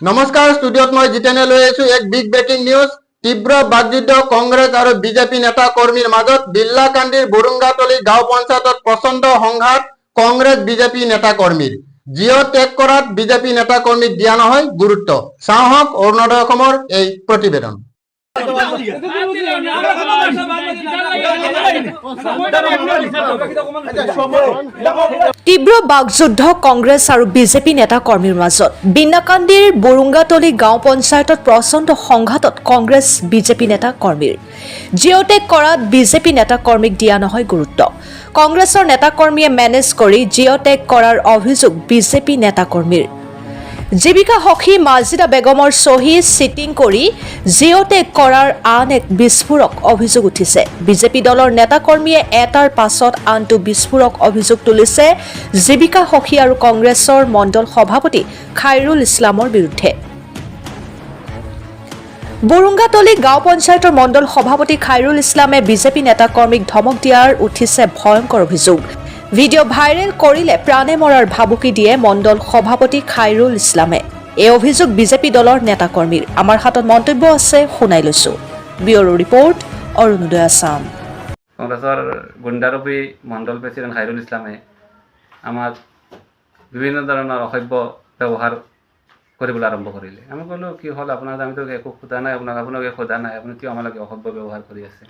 নমস্কাৰ ষ্টুডিঅ'ত মই জিতেনে লৈ আছো এক বিগ ব্ৰেকিং নিউজ। তীব্ৰ বাকযুদ্ধ কংগ্ৰেছ আৰু বিজেপি নেতা কৰ্মীৰ মাজত। বিল্লাকান্দিৰ বুৰুঙ্গাতলী গাঁও পঞ্চায়তত প্ৰচণ্ড সংঘাত কংগ্ৰেছ বিজেপি নেতা কৰ্মীৰ। জিঅ' ত্যাগ কৰাত বিজেপি নেতা কৰ্মীক দিয়া নহয় গুৰুত্ব। চাওঁহক অৰুণোদয় অসমৰ এই প্ৰতিবেদন। তীব্ৰ বাকযুদ্ধ কংগ্ৰেছ আৰু বিজেপি নেতা কৰ্মীৰ মাজত। বিন্নাকান্দিৰ বুৰুঙ্গাতলী গাঁও পঞ্চায়তত প্ৰচণ্ড সংঘাতত কংগ্ৰেছ বিজেপি নেতা কৰ্মীৰ। জিঅ' ত্যাগ কৰাত বিজেপি নেতা কৰ্মীক দিয়া নহয় গুৰুত্ব। কংগ্ৰেছৰ নেতা কৰ্মীয়ে মেনেজ কৰি জিঅ' ত্যাগ কৰাৰ অভিযোগ বিজেপি নেতা কৰ্মীৰ। জীৱিকা সখী মাজিদা বেগমৰ চহী চিটিং কৰি জিঅ' ত্যাগ কৰাৰ আন এক বিস্ফোৰক অভিযোগ উঠিছে। বিজেপি দলৰ নেতাকৰ্মীয়ে এটাৰ পাছত আনটো বিস্ফোৰক অভিযোগ তুলিছে জীৱিকা সখী আৰু কংগ্ৰেছৰ মণ্ডল সভাপতি খাইৰুল ইছলামৰ বিৰুদ্ধে। বুৰুঙ্গাতলী গাঁও পঞ্চায়তৰ মণ্ডল সভাপতি খাইৰুল ইছলামে বিজেপি নেতাকৰ্মীক ধমক দিয়াৰ উঠিছে ভয়ংকৰ অভিযোগ। ভিডিঅ' ভাইৰেল কৰিলে প্ৰাণে মৰাৰ ভাবুকি দিয়ে মণ্ডল সভাপতি খাইৰুল ইছলামে। এই অভিযোগ বিজেপি দলৰ নেতাকৰ্মীৰ। আমাৰ হাতত মন্তব্য আছে, শুনাই লৈছো। Bureau report, Arunoday Assam. কংগ্ৰেছৰ গুণ্ডাৰূপী মণ্ডল প্ৰেচিডেণ্ট খাইৰুল ইছলামে আমাক বিভিন্ন ধৰণৰ অসভ্য ব্যৱহাৰ কৰিবলৈ আৰম্ভ কৰিলে। আমি ক'লোঁ কি হ'ল আপোনাক, আমিতো একো সোধা নাই আপোনাক একো সোধা নাই, আপুনি কিয় আমালোকে অসভ্য ব্যৱহাৰ কৰি আছে।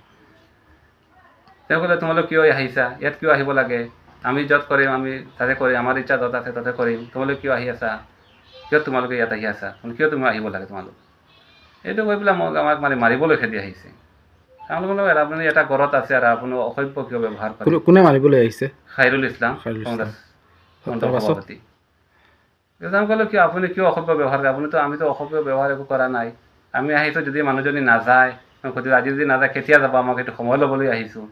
তেওঁ ক'লে তোমালোক কিয় আহিছা, ইয়াত কিয় আহিব লাগে, আমি য'ত কৰিম আমি তাতে কৰিম, আমাৰ ইচ্ছা য'ত আছে তাতে কৰিম, তোমালোক কিয় আহি আছা, কিয় তোমালোকে ইয়াত আহি আছা, কিয় তুমি আহিব লাগে তোমালোক, এইটো কৈ পেলাই আমাক মাৰিবলৈ খেদি আহিছে। তেওঁলোকে আপুনি এটা ঘৰত আছে আৰু আপুনি অসভ্য কিয় ব্যৱহাৰ কৰে। কোনে মাৰিবলৈ আহিছে? খাইৰুল ইছলাম, কংগ্ৰেছ মণ্ডল সভাপতি। আমি ক'লোঁ কিয় আপুনি কিয় অসভ্য ব্যৱহাৰ কৰে, আমিতো অসভ্য ব্যৱহাৰ একো কৰা নাই, আমি আহিছোঁ যদি মানুহজনী নাযায়, আজি যদি নাযায় কেতিয়া যাব, আমাক এইটো সময় ল'বলৈ আহিছোঁ,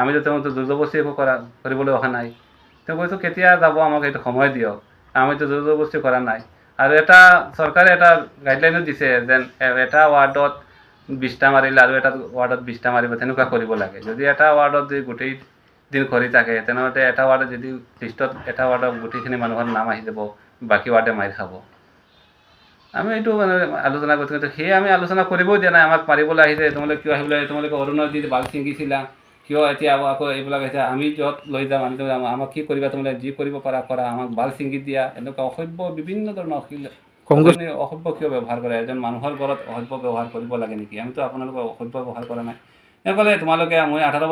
আমিতো তেওঁতো জোৰজবস্তি একো কৰিবলৈ অহা নাই। তেওঁ কৈছোঁ কেতিয়া যাব আমাক এইটো সময় দিয়ক, আমিতো জোৰজবস্তি কৰা নাই। আৰু এটা চৰকাৰে এটা গাইডলাইনো দিছে যেন এটা ৱাৰ্ডত 20টা মাৰিলে আৰু এটা ৱাৰ্ডত 20টা মাৰিব, তেনেকুৱা কৰিব লাগে। যদি এটা ৱাৰ্ডত যদি গোটেই দিন কৰি থাকে তেনেহ'লে এটা ৱাৰ্ডত যদি লিষ্টত এটা ৱাৰ্ডত গোটেইখিনি মানুহৰ নাম আহি যাব, বাকী ৱাৰ্ডে মাৰি খাব। আমি এইটো আলোচনা কৰিছোঁ, কিন্তু সেয়ে আমি আলোচনা কৰিবও দিয়া নাই। আমাক মাৰিবলৈ আহিছে, তোমালোকে কিয় আহিবলৈ, তোমালোকে অৰুণোদয় দি বাল ছিঙিছিলা, কিয় এতিয়া আকৌ এইবিলাক আহিছে, আমি য'ত লৈ যাম আমি আমাক কি কৰিবা, তোমালোকে যি কৰিব পাৰা কৰা, আমাক বাল ছিঙি দিয়া, এনেকুৱা অসভ্য বিভিন্ন ধৰণৰ অসভ্য কিয় ব্যৱহাৰ কৰে। এজন মানুহৰ ঘৰত অসভ্য ব্যৱহাৰ কৰিব লাগে নেকি? আমিতো আপোনালোকে অসভ্য ব্যৱহাৰ কৰা নাই। ক'লে তোমালোকে মই 18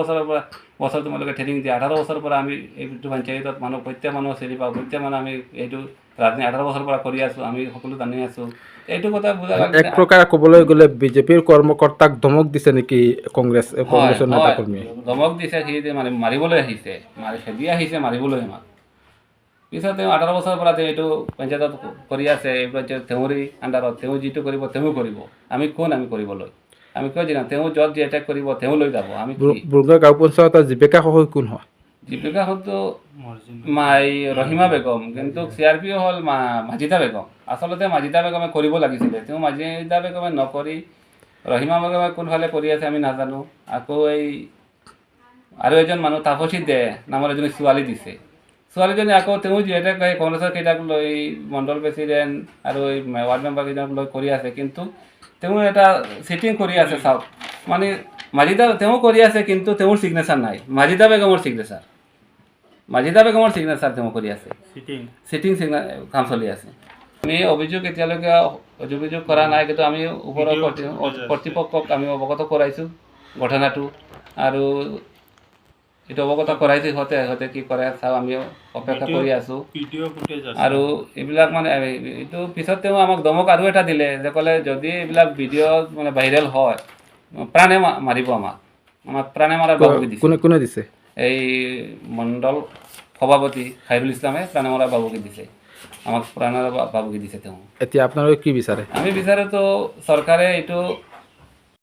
বছৰ তোমালোকে ট্ৰেইনিং দিয়া, 18 বছৰৰ পৰা আমি এইটো পঞ্চায়তত প্ৰত্যেক মানুহ চিনি পাওঁ, প্ৰত্যেক মানুহ আমি এইটো ৰাজনীতি 18 বছৰৰ পৰা কৰি আছোঁ, আমি সকলো জানি আছোঁ। এইটো কথা বুজা এক প্ৰকাৰে ক'বলৈ গ'লে বিজেপিৰ কৰ্মকৰ্তাক ধমক দিছে নেকি কংগ্ৰেছৰ নেতাকৰ্মীয়ে? ধমক দিছে, সি মাৰিবলৈ আহিছে, খেদি আহিছে মাৰিবলৈ আমাক। পিছত তেওঁ 18 বছৰৰ পৰা তেওঁ এইটো পঞ্চায়তত কৰি আছে, এই পঞ্চায়ত তেওঁৰে আণ্ডাৰত, তেওঁ যিটো কৰিব তেওঁ কৰিব। আমি কোন আমি কৰিবলৈ, আমি কিয় জানো, তেওঁ য'ত যি এটেক কৰিব তেওঁ লৈ যাব। আমি বুৰুঙ্গা গাঁও পঞ্চায়তৰ জীৱিকা সখী কোন হয়? জীৱিকা সখীটো ৰহিমা বেগম, কিন্তু CRP হ'ল মাজিদা বেগম। আচলতে মাজিদা বেগমে কৰিব লাগিছিলে, তেওঁ মাজিদা বেগমে নকৰি ৰহিমা বেগমে কোনফালে কৰি আছে আমি নাজানো। আকৌ আৰু এজন মানুহ তাপসী দে নামৰ এজনী ছোৱালী দিছে, ছোৱালীজনী আকৌ তেওঁ যিহেতু কংগ্ৰেছৰ কেইটাক লৈ মণ্ডল প্ৰেচিডেণ্ট আৰু এই ৱাৰ্ড মেম্বাৰ কেইজনক লৈ কৰি আছে, কিন্তু তেওঁ এটা চিটিং কৰি আছে। চাওক মাজিদা তেওঁ কৰি আছে, কিন্তু তেওঁৰ ছিগনেচাৰ নাই, মাজিদা বেগমৰ ছিগনেচাৰ তেওঁ কৰি আছে, চিটিং কাম চলি আছে। আমি অভিযোগ এতিয়ালৈকে অভিযোগ কৰা নাই, কিন্তু আমি ওপৰৰ কৰ্তৃপক্ষক আমি অৱগত কৰাইছোঁ ঘটনাটো, আৰু এইটো অৱগত কৰাইছোঁ। সিহঁতে কি কৰে চাওঁ, আমি অপেক্ষা কৰি আছোঁ। আৰু এইবিলাক এইটো পিছত তেওঁ আমাক ধমক আৰু এটা দিলে যে ক'লে যদি এইবিলাক ভিডিঅ' ভাইৰেল হয় প্ৰাণে মাৰিব, আমাক প্ৰাণে মাৰাৰ বাবুকি দিছে। কোনে দিছে? এই মণ্ডল সভাপতি খাইৰুল ইছলামে প্ৰাণে মাৰাৰ বাবুকি দিছে, আমাক প্ৰাণে বাবুকি দিছে তেওঁ। এতিয়া আপোনালোকে কি বিচাৰে? আমি বিচাৰোঁতো চৰকাৰে এইটো